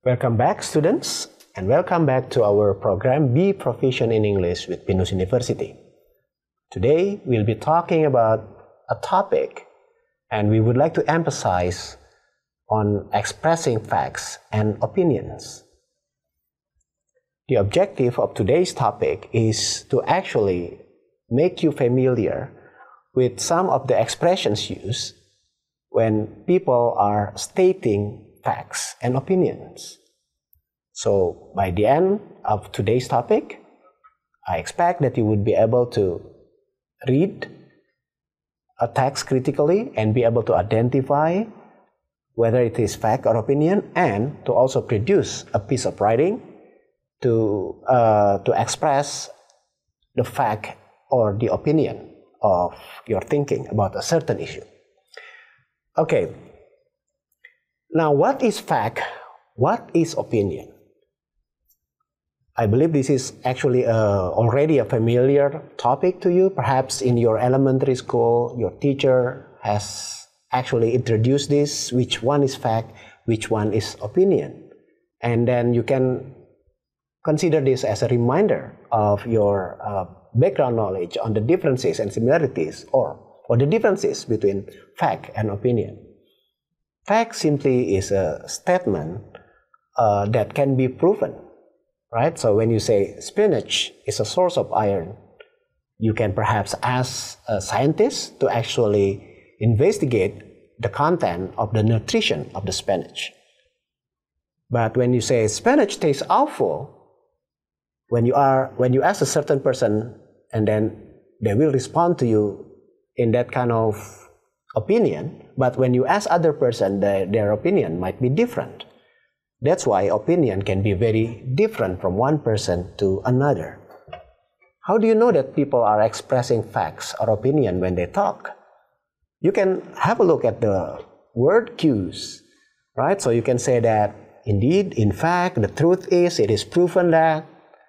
Welcome back, students, and welcome back to our program Be Proficient in English with Binus University. Today, we'll be talking about a topic, and we would like to emphasize on expressing facts and opinions. The objective of today's topic is to actually make you familiar with some of the expressions used when people are stating facts and opinions. So by the end of today's topic, I expect that you would be able to read a text critically and be able to identify whether it is fact or opinion, and to also produce a piece of writing to express the fact or the opinion of your thinking about a certain issue. Okay. Now, what is fact? What is opinion? I believe this is actually already a familiar topic to you. Perhaps in your elementary school, your teacher has actually introduced this, which one is fact, which one is opinion. And then you can consider this as a reminder of your background knowledge on the differences and similarities or the differences between fact and opinion. Fact simply is a statement that can be proven, right? So when you say spinach is a source of iron, you can perhaps ask a scientist to actually investigate the content of the nutrition of the spinach. But when you say spinach tastes awful, when you ask a certain person, and then they will respond to you in that kind of opinion, but when you ask other person, their opinion might be different. That's why opinion can be very different from one person to another. How do you know that people are expressing facts or opinion when they talk? You can have a look at the word cues, right? So you can say that, indeed, in fact, the truth is, it is proven that.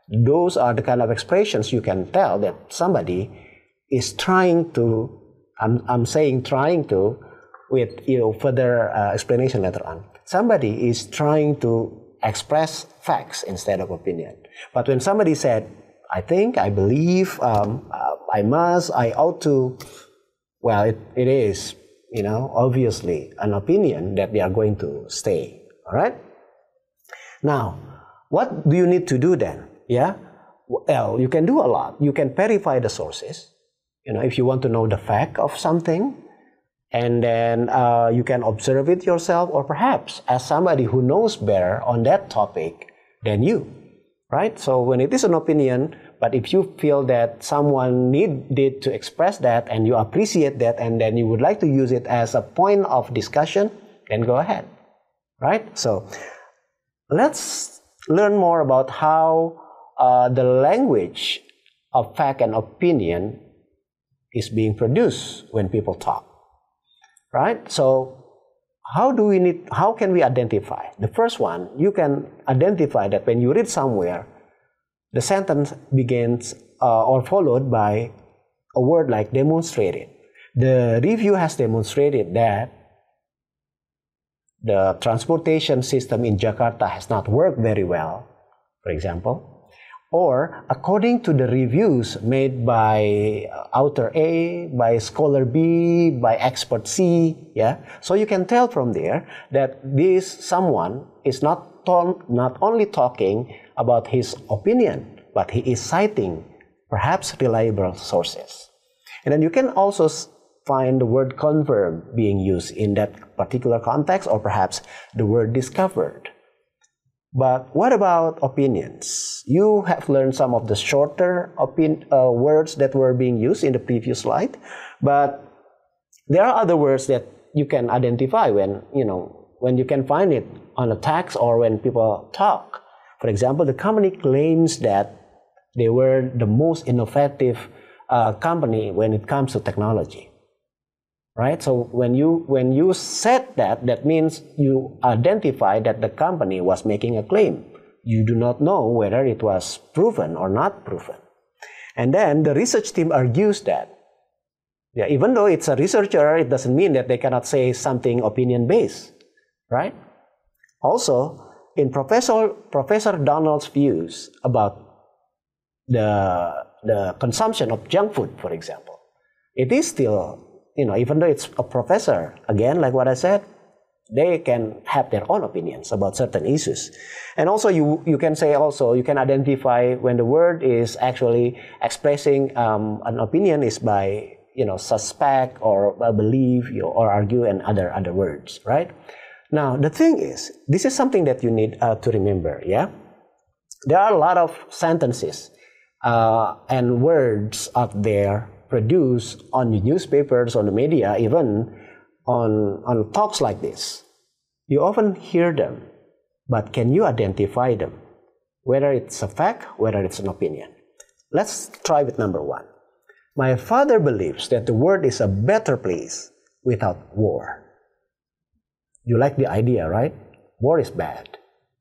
Those are the kind of expressions you can tell that somebody is trying to, I'm saying trying to, with further explanation later on. Somebody is trying to express facts instead of opinion. But when somebody said, I think, I believe, I must, I ought to, well, it is, obviously an opinion that they are going to say, all right? Now, what do you need to do then? Yeah? Well, you can do a lot. You can verify the sources. If you want to know the fact of something, and then you can observe it yourself, or perhaps ask somebody who knows better on that topic than you, right? So when it is an opinion, but if you feel that someone needed to express that and you appreciate that and then you would like to use it as a point of discussion, then go ahead, right? So let's learn more about how the language of fact and opinion is being produced when people talk, right? So how can we identify? The first one, you can identify that when you read somewhere, the sentence begins or followed by a word like demonstrated. The review has demonstrated that the transportation system in Jakarta has not worked very well, for example. Or, according to the reviews made by author A, by scholar B, by expert C, yeah? So you can tell from there that this someone is not only talking about his opinion, but he is citing perhaps reliable sources. And then you can also find the word confirmed being used in that particular context, or perhaps the word discovered. But what about opinions? You have learned some of the shorter words that were being used in the previous slide, but there are other words that you can identify when you can find it on a text or when people talk. For example, the company claims that they were the most innovative company when it comes to technology. Right? So when you said that, that means you identify that the company was making a claim. You do not know whether it was proven or not proven. And then the research team argues that, even though it's a researcher, it doesn't mean that they cannot say something opinion-based, right? Also, in Professor Donald's views about the consumption of junk food, for example, it is still, even though it's a professor, again, like what I said, they can have their own opinions about certain issues. And also you can say also, you can identify when the word is actually expressing an opinion is by, suspect or believe or argue and other words, right? Now, the thing is, this is something that you need to remember, yeah? There are a lot of sentences and words out there produced on the newspapers, on the media, even on talks like this. You often hear them, but can you identify them? Whether it's a fact, whether it's an opinion. Let's try with number 1. My father believes that the world is a better place without war. You like the idea, right? War is bad.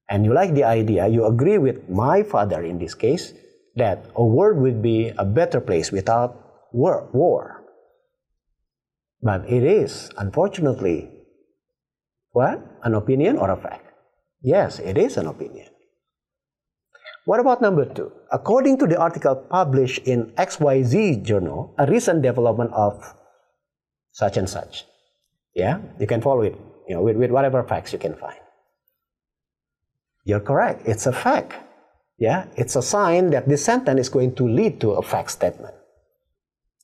And you like the idea, you agree with my father in this case, that a world would be a better place without war. But it is, unfortunately, what? An opinion or a fact? Yes, it is an opinion. What about number 2? According to the article published in XYZ journal, a recent development of such and such. Yeah, you can follow it, with whatever facts you can find. You're correct. It's a fact. Yeah, it's a sign that this sentence is going to lead to a fact statement.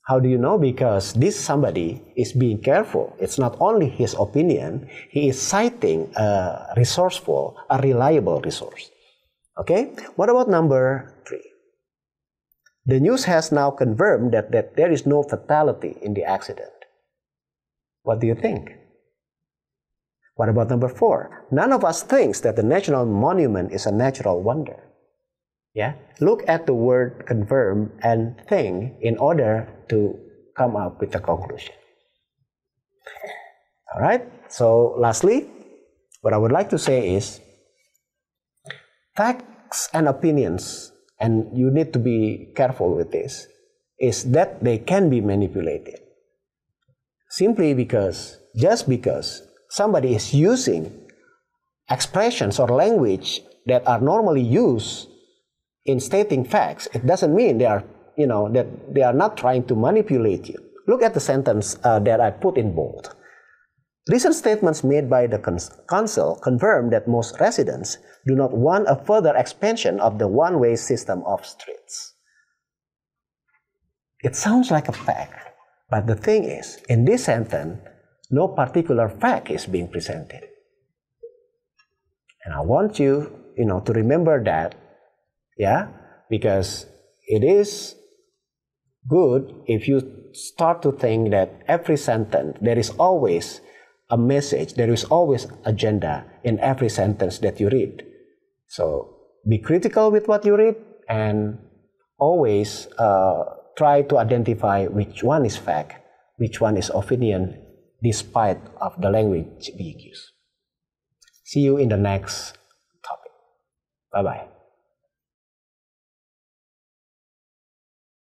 How do you know? Because this somebody is being careful. It's not only his opinion, he is citing a resourceful, a reliable resource. Okay? What about number 3? The news has now confirmed that there is no fatality in the accident. What do you think? What about number 4? None of us thinks that the national monument is a natural wonder. Yeah? Look at the word confirm and think in order to come up with a conclusion. All right? So lastly, what I would like to say is facts and opinions, and you need to be careful with this, is that they can be manipulated. Simply because, just because somebody is using expressions or language that are normally used in stating facts, it doesn't mean they are, that they are not trying to manipulate you. Look at the sentence that I put in bold. Recent statements made by the council confirm that most residents do not want a further expansion of the one-way system of streets. It sounds like a fact, but the thing is, in this sentence, no particular fact is being presented. And I want you, to remember that, yeah, because it is good if you start to think that every sentence, there is always a message, there is always agenda in every sentence that you read. So be critical with what you read and always try to identify which one is fact, which one is opinion, despite of the language being used. See you in the next topic. Bye-bye.